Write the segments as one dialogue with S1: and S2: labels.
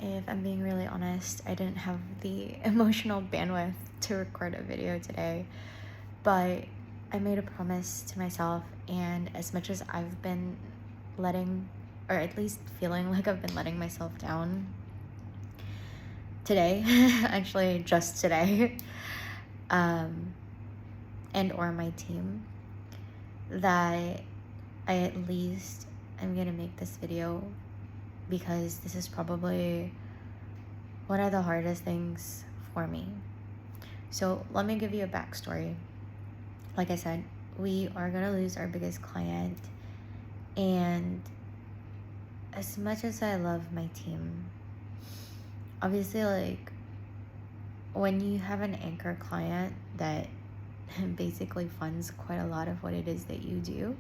S1: if I'm being really honest, I didn't have the emotional bandwidth to record a video today, but I made a promise to myself, and as much as I've been letting, or at least feeling like I've been letting myself down today, actually just today, and or my team, that I at least am gonna make this video, because this is probably one of the hardest things for me. So let me give you a backstory. Like I said, we are gonna lose our biggest client, and as much as I love my team, obviously, like, when you have an anchor client that basically funds quite a lot of what it is that you do,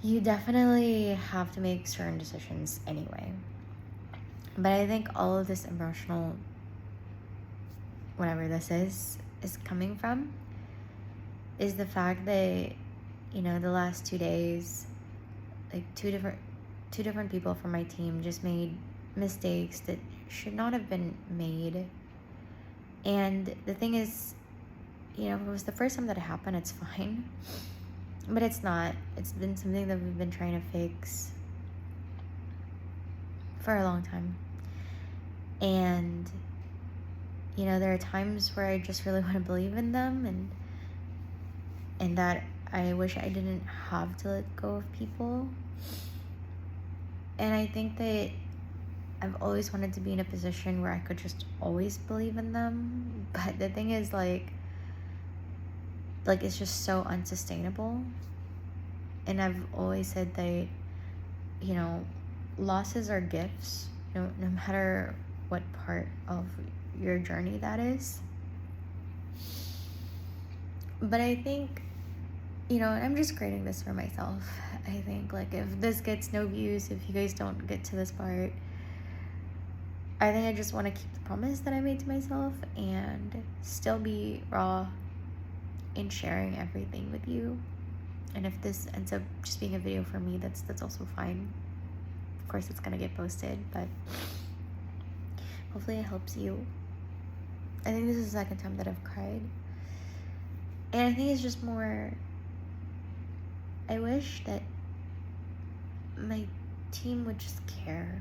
S1: you definitely have to make certain decisions anyway. But I think all of this emotional, whatever this is coming from, is the fact that, you know, the last 2 days, like two different people from my team just made mistakes that should not have been made. And the thing is, you know, if it was the first time that it happened, it's fine. But it's not. It's been something that we've been trying to fix for a long time. And, you know, there are times where I just really want to believe in them, and that I wish I didn't have to let go of people. And I think that I've always wanted to be in a position where I could just always believe in them. But the thing is, like it's just so unsustainable. And I've always said that, you know, losses are gifts, no matter what part of your journey that is. But I think, you know, I'm just creating this for myself. I think, like, if this gets no views, if you guys don't get to this part, I think I just want to keep the promise that I made to myself and still be raw in sharing everything with you. And if this ends up just being a video for me, that's also fine. Of course, it's gonna get posted, but hopefully it helps you. I think this is the second time that I've cried, and I think it's just more, I wish that my team would just care,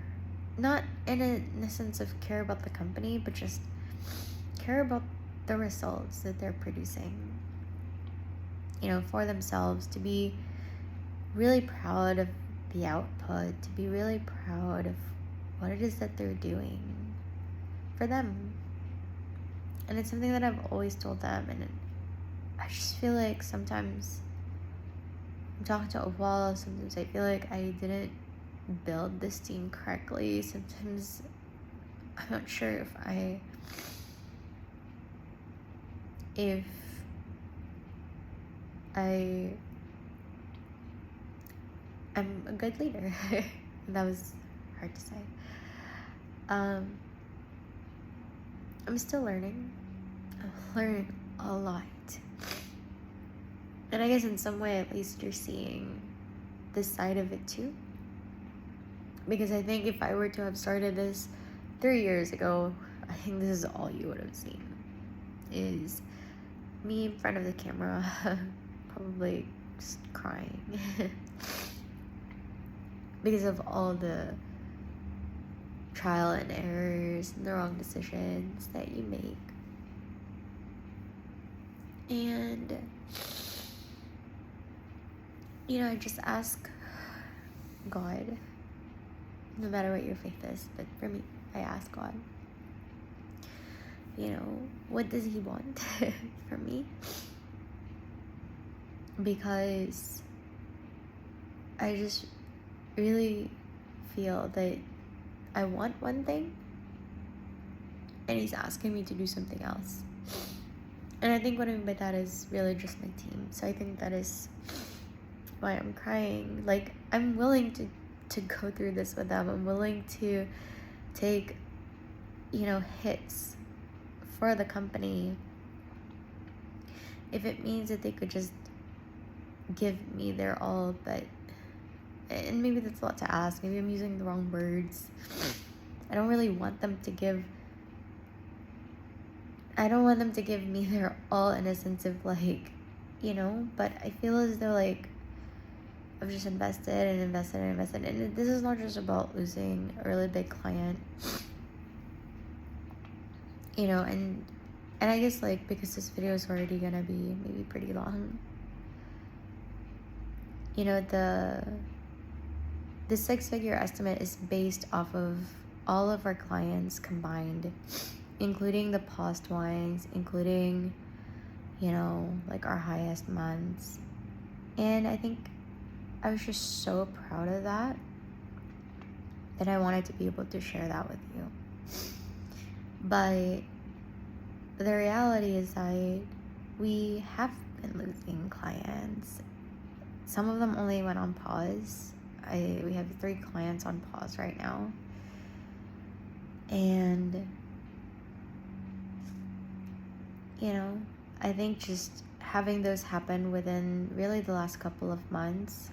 S1: not in a sense of care about the company, but just care about the results that they're producing, you know, for themselves, to be really proud of the output, to be really proud of what it is that they're doing for them. And it's something that I've always told them, and I just feel like sometimes I'm talking to a wall. Sometimes I feel like I didn't build this team correctly. Sometimes I'm not sure if I'm a good leader. That was hard to say. I'm still learning. I'm learning a lot. And I guess in some way, at least, you're seeing this side of it too. Because I think if I were to have started this 3 years ago, I think this is all you would have seen. Is me in front of the camera, probably just crying. Because of all the trial and errors and the wrong decisions that you make. And, you know, I just ask God, no matter what your faith is, but for me, I ask God, you know, what does He want from me? Because I just really feel that I want one thing, and He's asking me to do something else. And I think what I mean by that is really just my team. So I think that is why I'm crying. Like, I'm willing to go through this with them. I'm willing to take, you know, hits for the company if it means that they could just give me their all. But, and maybe that's a lot to ask, maybe I'm using the wrong words, I don't really want them to give me their all in a sense of like, but I feel as though like I've just invested and invested and invested, and this is not just about losing a really big client, and I guess like because this video is already gonna be maybe pretty long, the 6-figure estimate is based off of all of our clients combined, including the past ones, including like our highest months. And I think I was just so proud of that I wanted to be able to share that with you. But the reality is that we have been losing clients. Some of them only went on pause. We have 3 clients on pause right now. And, I think just having those happen within really the last couple of months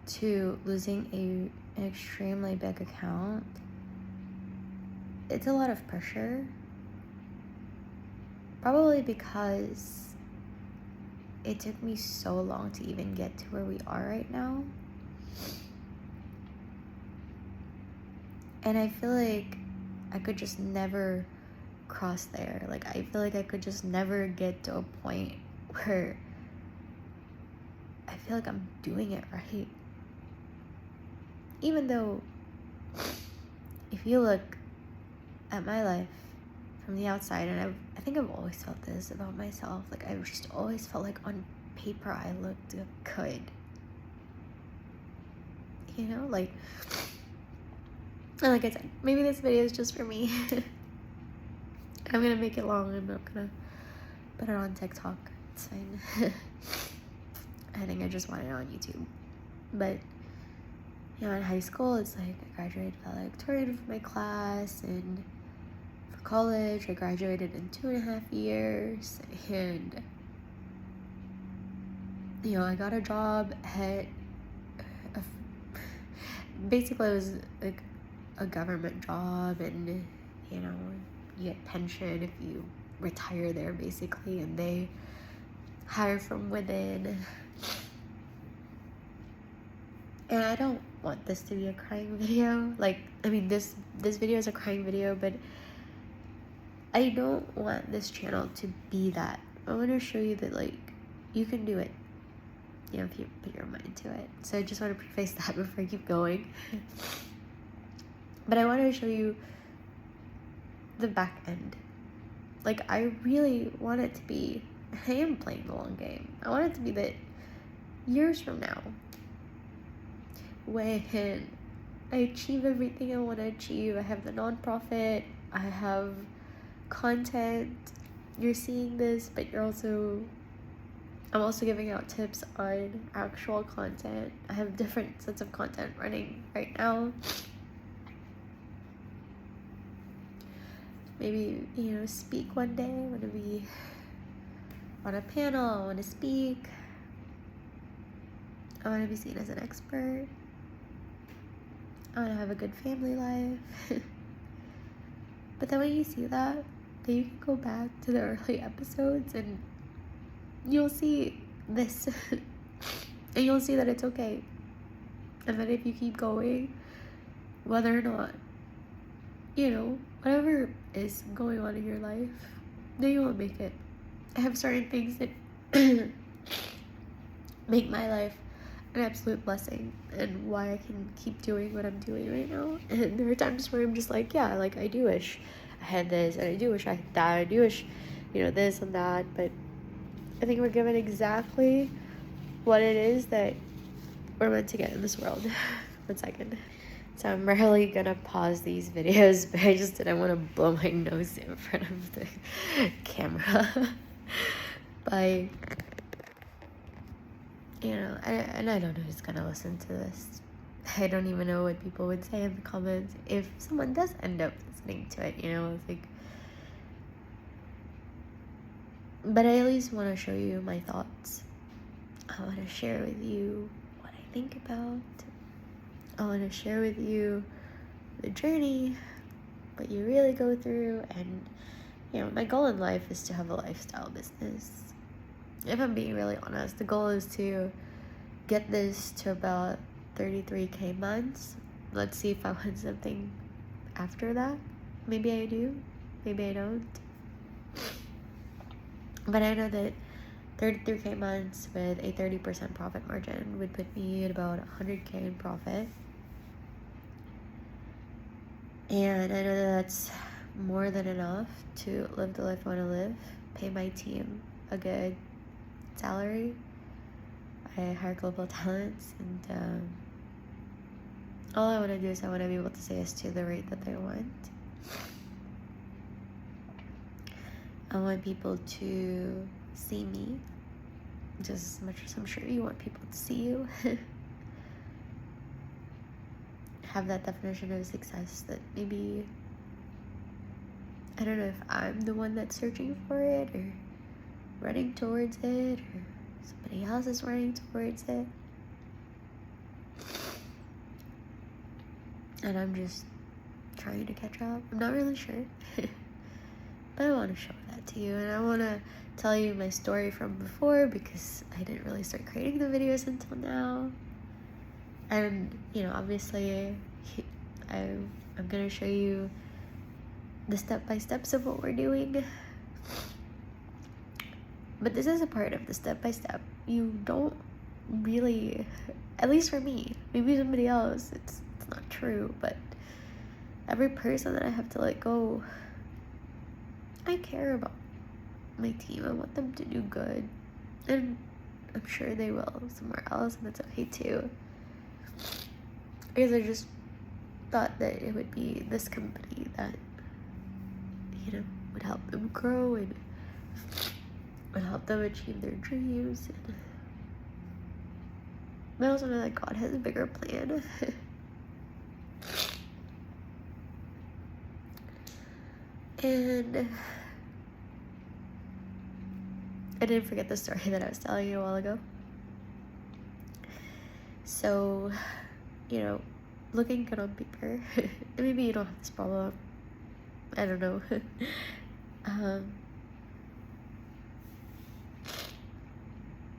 S1: to losing an extremely big account, it's a lot of pressure. Probably because it took me so long to even get to where we are right now. And I feel like I could just never cross there. Like, I feel like I could just never get to a point where I feel like I'm doing it right. Even though, if you look at my life from the outside, and I think I've always felt this about myself, like I've just always felt like on paper I looked good. Like, and like I said, maybe this video is just for me. I'm gonna make it long. I'm not gonna put it on TikTok. It's fine. I think I just want it on YouTube. But in high school, it's like I graduated valedictorian from my class, and for college, I graduated in 2.5 years, and I got a job at basically it was like a government job, and you get pension if you retire there basically, and they hire from within. And I don't want this to be a crying video. Like, I mean, this video is a crying video, but I don't want this channel to be that. I want to show you that, like, you can do it, if you put your mind to it. So I just want to preface that before I keep going. But I want to show you the back end. Like, I really want it to be, I am playing the long game. I want it to be that years from now, when I achieve everything I want to achieve, I have the nonprofit, I have content, you're seeing this, but I'm also giving out tips on actual content. I have different sets of content running right now. Maybe, speak one day. I want to be on a panel. I want to speak. I want to be seen as an expert. I want to have a good family life. But then when you see that, then you can go back to the early episodes and you'll see this. And you'll see that it's okay. And that if you keep going, whether or not, whatever is going on in your life, then you will make it. I have certain things that make my life an absolute blessing, and why I can keep doing what I'm doing right now. And there are times where I'm just like, yeah, like I do wish I had this, and I do wish I had that, I do wish, this and that, but I think we're given exactly what it is that we're meant to get in this world. 1 second. So I'm rarely gonna pause these videos, but I just didn't want to blow my nose in front of the camera. But and I don't know who's gonna listen to this. I don't even know what people would say in the comments if someone does end up listening to it, it's like. But I at least want to show you my thoughts. I want to share with you what I think about. I want to share with you the journey, what you really go through, and my goal in life is to have a lifestyle business. If I'm being really honest, the goal is to get this to about 33K months. Let's see if I want something after that. Maybe I do, maybe I don't. But I know that 33K months with a 30% profit margin would put me at about 100K in profit. And I know that that's more than enough to live the life I want to live, pay my team a good salary. I hire global talents, and all I want to do is I want to be able to say yes to the rate that they want. I want people to see me just as much as I'm sure you want people to see you. Have that definition of success that maybe, I don't know if I'm the one that's searching for it or running towards it, or somebody else is running towards it. And I'm just trying to catch up. I'm not really sure. But I want to show that to you, and I want to tell you my story from before, because I didn't really start creating the videos until now. And obviously I'm gonna show you the step-by-steps of what we're doing, but this is a part of the step-by-step. You don't really, at least for me, maybe somebody else it's not true, but every person that I have to let go, I care about my team. I want them to do good, and I'm sure they will somewhere else, and that's okay too. Because I just thought that it would be this company that would help them grow and would help them achieve their dreams. But I also know that God has a bigger plan. And I didn't forget the story that I was telling you a while ago. So, looking good on paper, and maybe you don't have this problem, I don't know.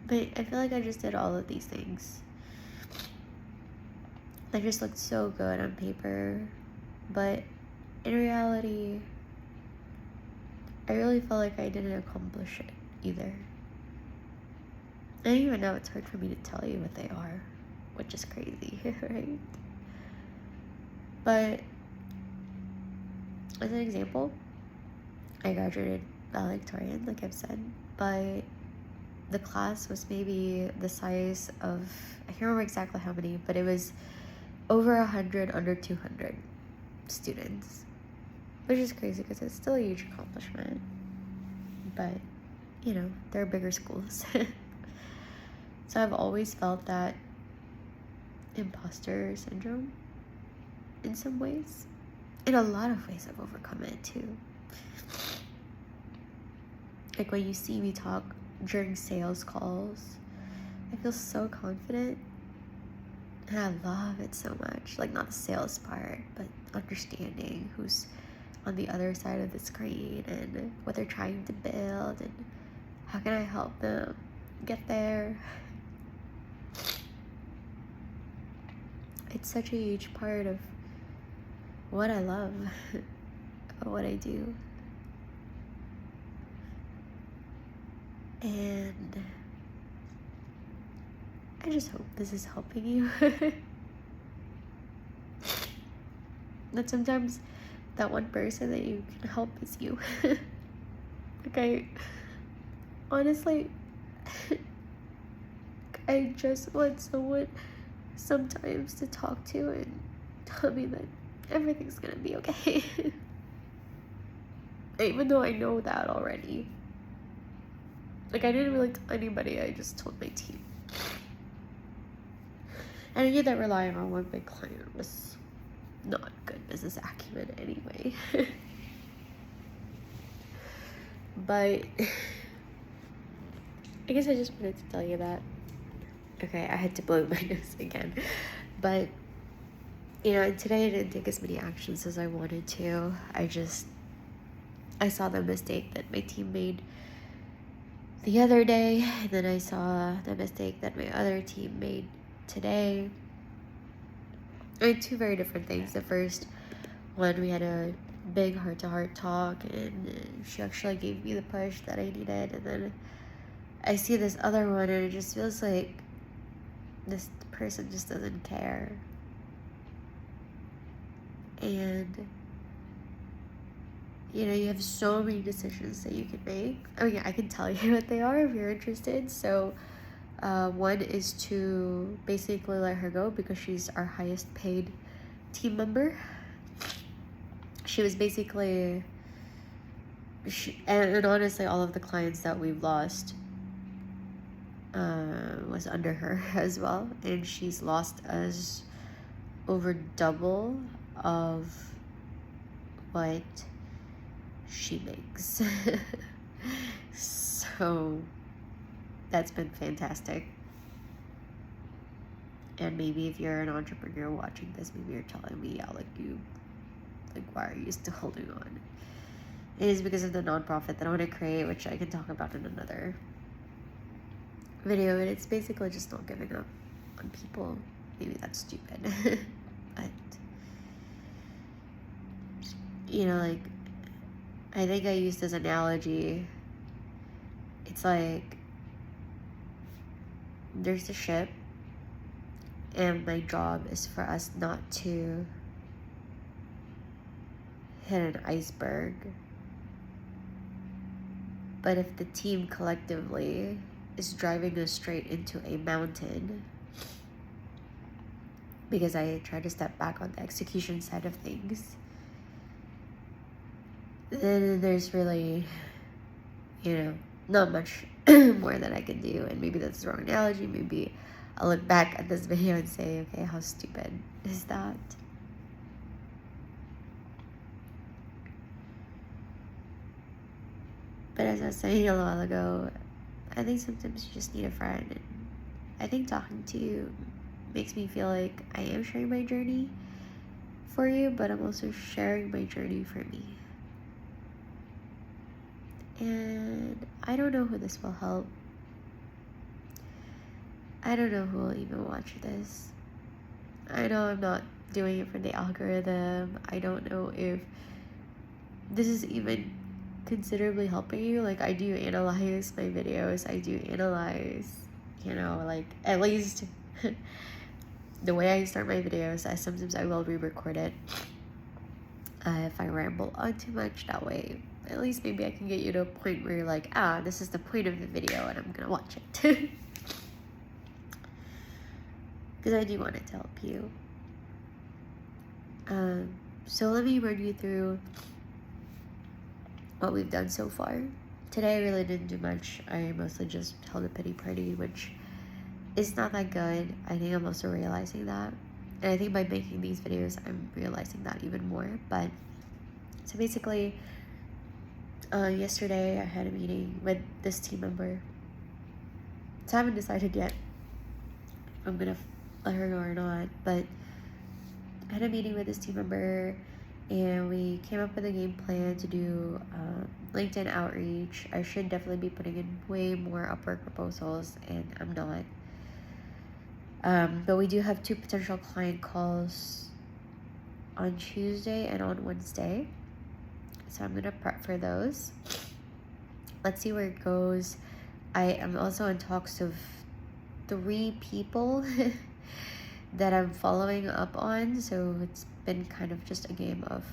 S1: But I feel like I just did all of these things. I just looked so good on paper, but in reality, I really felt like I didn't accomplish it either. And even now it's hard for me to tell you what they are, which is crazy, right? But as an example, I graduated valedictorian, like I've said, but the class was maybe the size of, I can't remember exactly how many, but it was over 100, under 200 students, which is crazy because it's still a huge accomplishment. But there are bigger schools. So I've always felt that imposter syndrome in some ways. In a lot of ways I've overcome it too. Like when you see me talk during sales calls, I feel so confident, and I love it so much. Like, not the sales part, but understanding who's on the other side of the screen and what they're trying to build and how can I help them get there. It's such a huge part of what I love, of what I do. And I just hope this is helping you. That sometimes that one person that you can help is you. Okay, honestly, I just want someone sometimes to talk to and tell me that everything's gonna be okay. Even though I know that already. Like, I didn't really tell anybody, I just told my team. And I knew that relying on one big client was not good business acumen anyway. But I guess I just wanted to tell you that. Okay, I had to blow my nose again. But And today I didn't take as many actions as I wanted to. I saw the mistake that my team made the other day, and then I saw the mistake that my other team made today. Two very different things. The first one, we had a big heart-to-heart talk, and she actually gave me the push that I needed. And then I see this other one, and it just feels like this person just doesn't care. And you have so many decisions that you can make. Oh yeah, I can tell you what they are if you're interested. So one is to basically let her go because she's our highest paid team member. She was basically, and honestly, all of the clients that we've lost was under her as well. And she's lost us over double of what she makes. So that's been fantastic. And maybe if you're an entrepreneur watching this, maybe you're telling me, yeah, why are you still holding on? It is because of the nonprofit that I want to create, which I can talk about in another video. And it's basically just not giving up on people. Maybe that's stupid. But I think I used this analogy. It's like there's a ship, and my job is for us not to hit an iceberg. But if the team collectively is driving us straight into a mountain, because I try to step back on the execution side of things, then there's really, not much more that I can do. And maybe that's the wrong analogy. Maybe I'll look back at this video and say, okay, how stupid is that? But as I was saying a while ago, I think sometimes you just need a friend. And I think talking to you makes me feel like I am sharing my journey for you, but I'm also sharing my journey for me. And I don't know who this will help. I don't know who will even watch this. I know I'm not doing it for the algorithm. I don't know if this is even considerably helping you. I do analyze my videos. I do analyze, at least the way I start my videos. Sometimes I will re-record it. If I ramble on too much, that way at least maybe I can get you to a point where you're like, this is the point of the video and I'm gonna watch it. Because I do want it to help you. So let me run you through what we've done so far. Today I really didn't do much. I mostly just held a pity party, which is not that good. I think I'm also realizing that. And I think by making these videos, I'm realizing that even more. But so basically, yesterday I had a meeting with this team member. So I haven't decided yet if I'm gonna let her go or not. But I had a meeting with this team member, and we came up with a game plan to do LinkedIn outreach. I should definitely be putting in way more Upwork proposals, and I'm not. But we do have 2 potential client calls on Tuesday and on Wednesday. So I'm gonna prep for those. Let's see where it goes. I am also in talks of 3 people that I'm following up on. So it's been kind of just a game of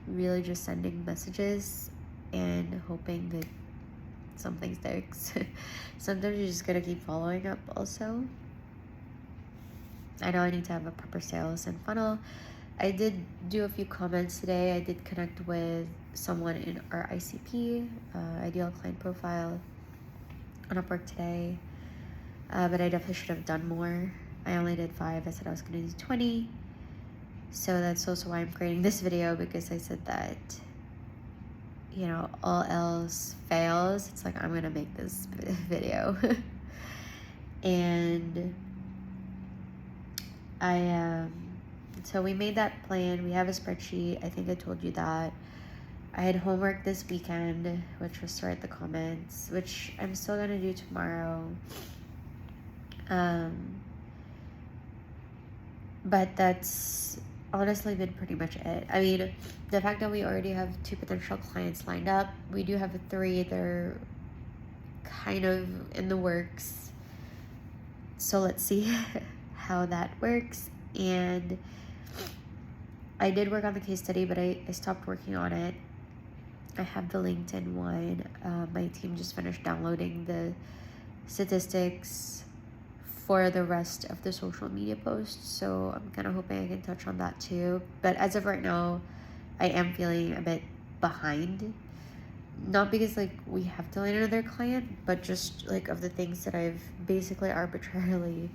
S1: really just sending messages and hoping that something sticks. Sometimes you just gotta keep following up also. I know I need to have a proper sales and funnel. I did do a few comments today. I did connect with someone in our ICP, ideal client profile, on Upwork today. But I definitely should have done more. I only did 5. I said I was going to do 20. So that's also why I'm creating this video, because I said that, all else fails. It's like I'm going to make this video. And So we made that plan. We have a spreadsheet. I think I told you that. I had homework this weekend, which was to write the comments, which I'm still going to do tomorrow. But that's honestly been pretty much it. I mean, the fact that we already have 2 potential clients lined up, we do have 3. They're kind of in the works. So let's see how that works. And I did work on the case study, but I stopped working on it. I have the LinkedIn one. My team just finished downloading the statistics for the rest of the social media posts, so I'm kind of hoping I can touch on that too. But as of right now, I am feeling a bit behind. Not because like we have to land another client, but just like of the things that I've basically arbitrarily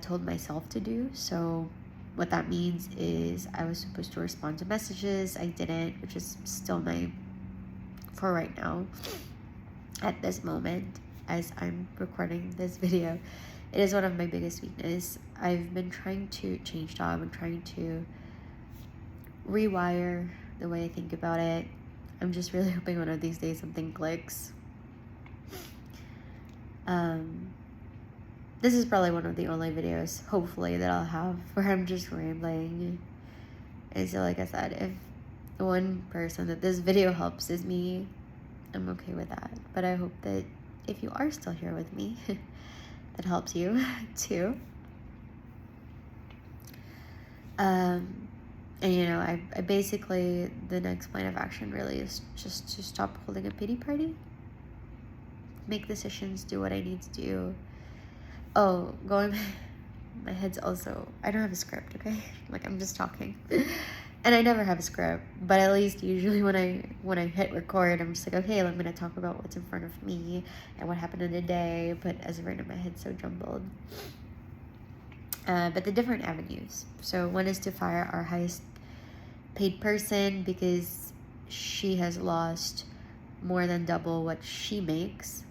S1: told myself to do. So what that means is I was supposed to respond to messages. I didn't, which is still for right now, at this moment, as I'm recording this video, it is one of my biggest weaknesses. I've been trying to change that. I've been trying to rewire the way I think about it. I'm just really hoping one of these days something clicks. This is probably one of the only videos, hopefully, that I'll have where I'm just rambling. And so, like I said, if the one person that this video helps is me, I'm okay with that. But I hope that if you are still here with me, that helps you too. And you know, I basically, the next plan of action really is just to stop holding a pity party, make decisions, do what I need to do. Oh, my head's also, I don't have a script, okay? Like, I'm just talking. And I never have a script, but at least usually when I hit record, I'm just like, okay, I'm going to talk about what's in front of me and what happened in a day. But as of right now, my head's so jumbled. But the different avenues. So one is to fire our highest paid person because she has lost more than double what she makes,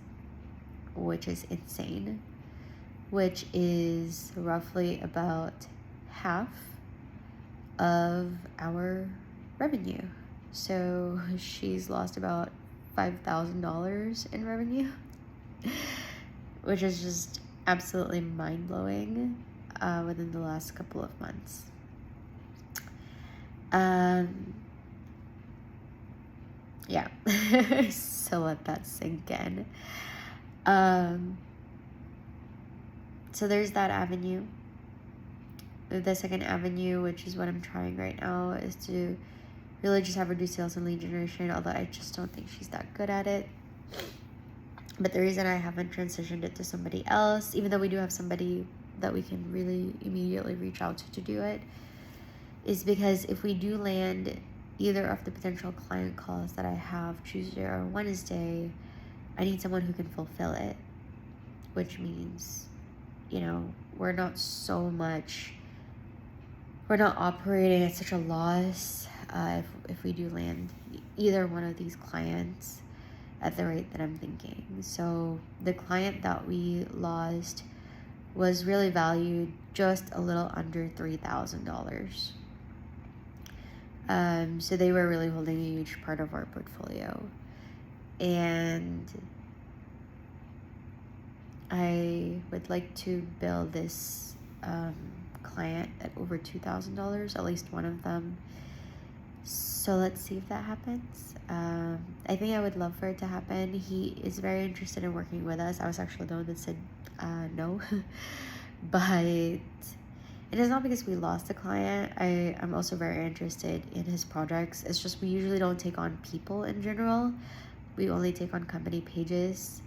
S1: which is insane, which is roughly about half of our revenue. So she's lost about $5,000 in revenue, which is just absolutely mind-blowing within the last couple of months. Yeah, so let that sink in. So there's that avenue. The second avenue, which is what I'm trying right now, is to really just have her do sales and lead generation, although I just don't think she's that good at it. But the reason I haven't transitioned it to somebody else, even though we do have somebody that we can really immediately reach out to do it, is because if we do land either of the potential client calls that I have Tuesday or Wednesday, I need someone who can fulfill it, which means, you know, we're not operating at such a loss if we do land either one of these clients at the rate that I'm thinking. So the client that we lost was really valued just a little under $3,000. So they were really holding a huge part of our portfolio. And I would like to bill this client at over $2,000, at least one of them. So let's see if that happens. I think I would love for it to happen. He is very interested in working with us. I was actually the one that said no. But it is not because we lost the client. I'm also very interested in his projects. It's just we usually don't take on people in general. We only take on company pages.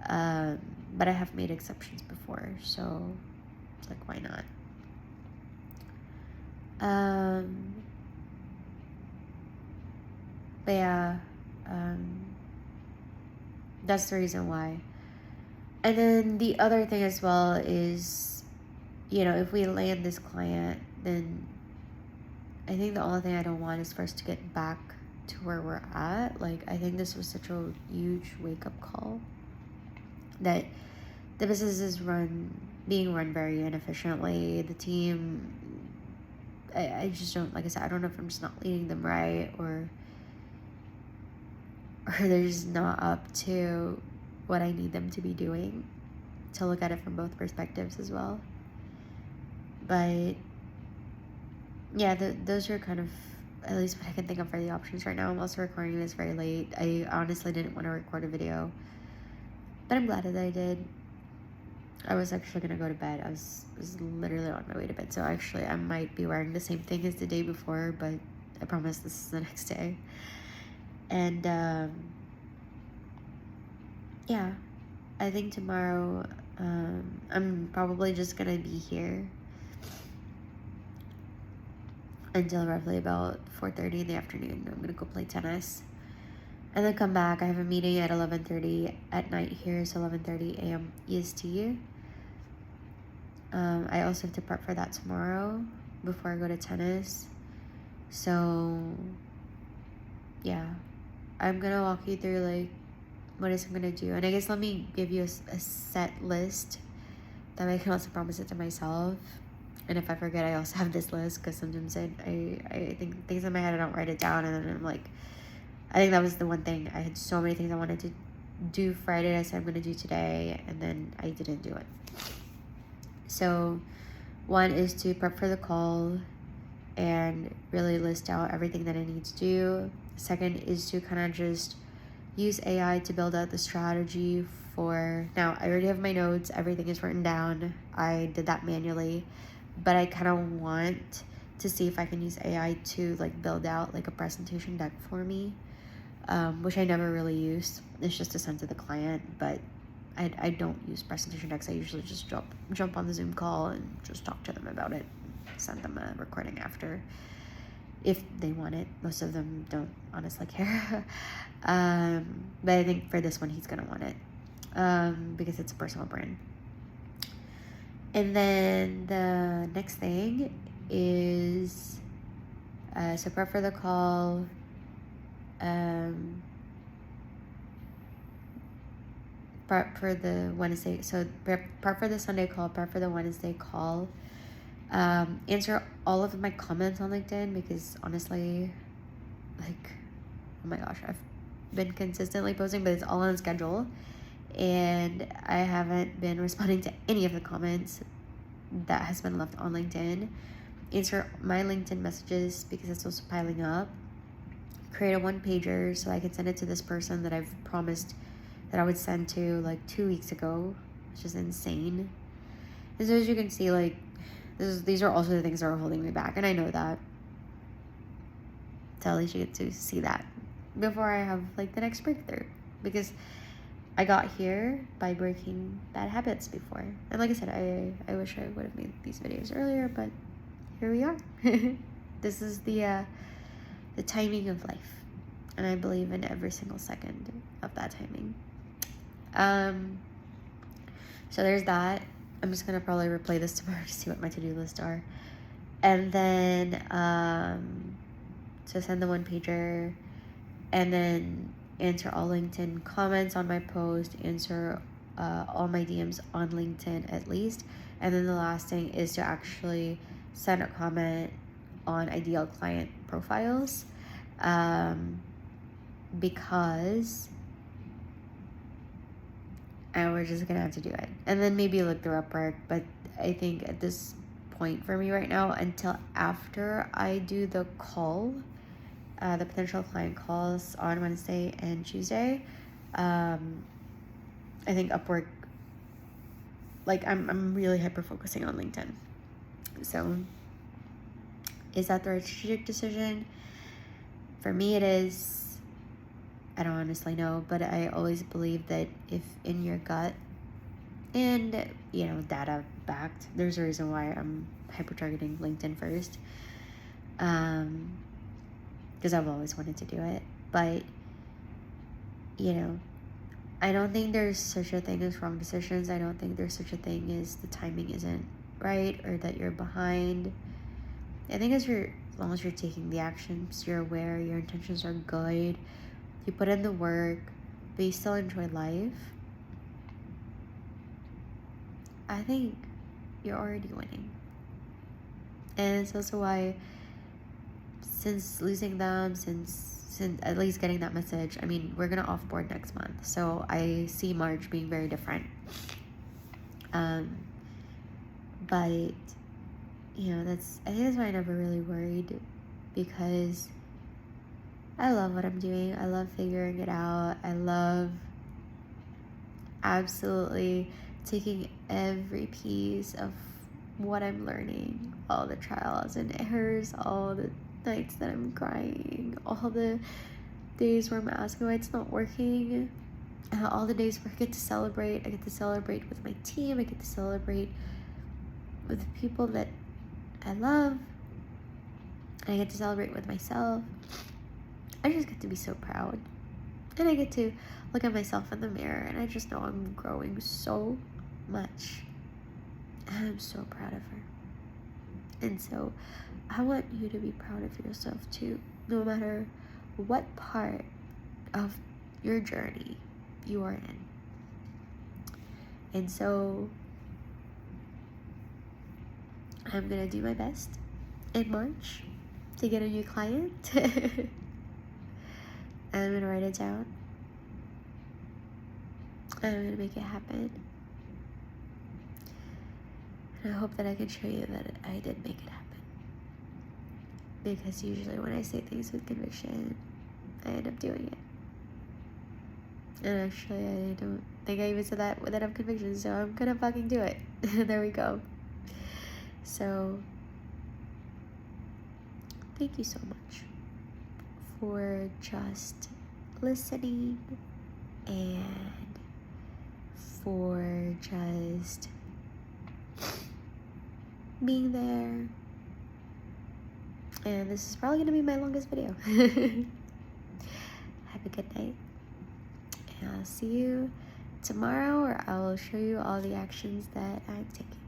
S1: But I have made exceptions before, so it's like, why not? But yeah, that's the reason why. And then the other thing as well is, you know, if we land this client, then I think the only thing I don't want is for us to get back to where we're at. Like, I think this was such a huge wake-up call that the business is being run very inefficiently. The team I just don't, like I said, I don't know if I'm just not leading them right, or they're just not up to what I need them to be doing, to look at it from both perspectives as well. But yeah, those are kind of at least what I can think of for the options right now. I'm also recording this very late. I honestly didn't want to record a video, but I'm glad that I did. I was actually gonna go to bed. I was literally on my way to bed. So actually, I might be wearing the same thing as the day before, but I promise this is the next day. And yeah, I think tomorrow I'm probably just gonna be here until roughly about 4:30 in the afternoon. I'm gonna go play tennis, and then come back. I have a meeting at 11:30 at night here, so 11:30 a.m. EST. I also have to prep for that tomorrow before I go to tennis. So yeah, I'm gonna walk you through like what is I'm gonna do, and I guess let me give you a set list that I can also promise it to myself. And if I forget, I also have this list, because sometimes I think things in my head, I don't write it down, and then I'm like, I think that was the one thing. I had so many things I wanted to do Friday. I said I'm gonna do today, and then I didn't do it. So one is to prep for the call and really list out everything that I need to do. Second is to kind of just use AI to build out the strategy for, now I already have my notes, everything is written down. I did that manually, but I kind of want to see if I can use AI to like build out like a presentation deck for me, which I never really use. It's just to send to the client, but I don't use presentation decks. I usually just jump on the Zoom call and just talk to them about it, send them a recording after, if they want it. Most of them don't honestly care. But I think for this one, he's gonna want it, because it's a personal brand. And then the next thing is, so prep for the call, prep for the Wednesday, so prep for the Sunday call, prep for the Wednesday call, answer all of my comments on LinkedIn, because honestly, like, oh my gosh, I've been consistently posting, but it's all on schedule, and I haven't been responding to any of the comments that has been left on LinkedIn. Answer my LinkedIn messages, because it's also piling up. Create a one-pager so I can send it to this person that I've promised that I would send to like 2 weeks ago, which is insane. And so as you can see, like, these are also the things that are holding me back, and I know that. So at least you get to see that before I have like the next breakthrough, because I got here by breaking bad habits before. And like I said, I wish I would have made these videos earlier, but here we are. This is the timing of life, and I believe in every single second of that timing. So there's that. I'm just gonna probably replay this tomorrow to see what my to-do lists are. And then so send the one pager, and then answer all LinkedIn comments on my post, answer all my DMs on LinkedIn at least. And then the last thing is to actually send a comment on ideal client profiles, because we're just gonna have to do it. And then maybe look through Upwork, but I think at this point for me right now, until after I do the call, the potential client calls on Wednesday and Tuesday, I think Upwork, like, I'm really hyper focusing on LinkedIn. So is that the right strategic decision? For me it is. I don't honestly know, but I always believe that if in your gut and, data backed, there's a reason why I'm hyper targeting LinkedIn first, because I've always wanted to do it. But I don't think there's such a thing as wrong decisions. I don't think there's such a thing as the timing isn't right, or that you're behind. I think as long as you're taking the actions, you're aware, your intentions are good, you put in the work, but you still enjoy life, I think you're already winning. And it's also why, since losing them, since at least getting that message, I mean, we're gonna offboard next month, so I see March being very different. But you know, I think that's why I never really worried, because I love what I'm doing. I love figuring it out. I love absolutely taking every piece of what I'm learning, all the trials and errors, all the nights that I'm crying, all the days where I'm asking why it's not working, all the days where I get to celebrate. I get to celebrate with my team. I get to celebrate with the people that I love. And I get to celebrate with myself. I just get to be so proud. And I get to look at myself in the mirror, and I just know I'm growing so much. And I'm so proud of her. And so I want you to be proud of yourself too, no matter what part of your journey you are in. And so I'm gonna do my best in March to get a new client. I'm gonna write it down. I'm gonna make it happen. And I hope that I can show you that I did make it happen. Because usually when I say things with conviction, I end up doing it. And actually, I don't think I even said that with enough conviction, so I'm gonna fucking do it. There we go. So, thank you so much for just listening, and for just being there. And this is probably gonna be my longest video. Have a good night, and I'll see you tomorrow, or I will show you all the actions that I'm taking.